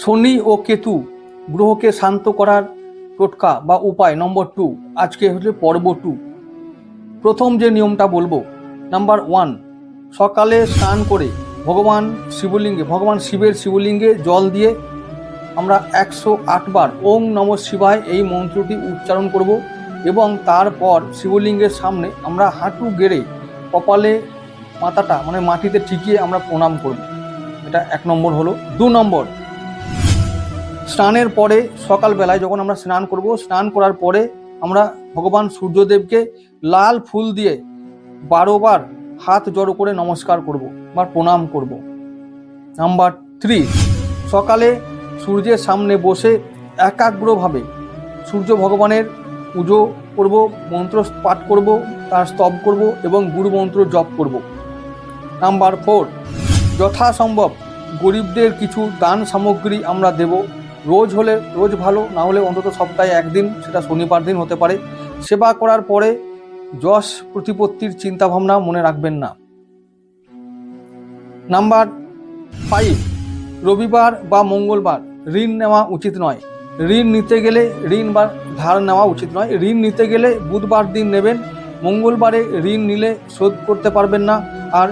শনি ও কেতু গ্রহকে শান্ত করার টোটকা বা উপায় নম্বর 2। আজকে হচ্ছে পর্ব 2। প্রথম যে নিয়মটা বলবো, নাম্বার 1, সকালে স্নান করে ভগবান শিবের শিবলিঙ্গে জল দিয়ে আমরা 108 বার ওং নমঃ শিবায় এই মন্ত্রটি উচ্চারণ করব এবং তারপর শিবলিঙ্গের সামনে আমরা হাঁটু গেড়ে কপালে মাথাটা মাটিতে ঠেকিয়ে আমরা প্রণাম করব। এটা 1 নম্বর হলো। 2 নম্বর, স্নানের পরে সকালবেলায় যখন আমরা স্নান করব, স্নান করার পরে আমরা ভগবান সূর্যদেবকে লাল ফুল দিয়ে 12 বার হাত জড়ো করে নমস্কার করব বা প্রণাম করব। নাম্বার 3, সকালে সূর্যের সামনে বসে একাগ্রভাবে সূর্য ভগবানের পুজো করব, মন্ত্র পাঠ করব, তার স্তব করব এবং গুরু মন্ত্র জপ করব। নাম্বার 4, যথাসম্ভব গরিবদের কিছু দান সামগ্রী আমরা দেব। রোজ হলে রোজ ভালো, না হলে অন্তত সপ্তাহে একদিন, সেটা শনিবার দিন হতে পারে। সেবা করার পরে যশ প্রতিপত্তির চিন্তাভাবনা মনে রাখবেন না। নাম্বার 5, রবিবার বা মঙ্গলবার ঋণ নেওয়া উচিত নয়। ঋণ নিতে গেলে বা ধার নেওয়া উচিত নয়। ঋণ নিতে গেলে বুধবার দিন নেবেন। মঙ্গলবারে ঋণ নিলে শোধ করতে পারবেন না। আর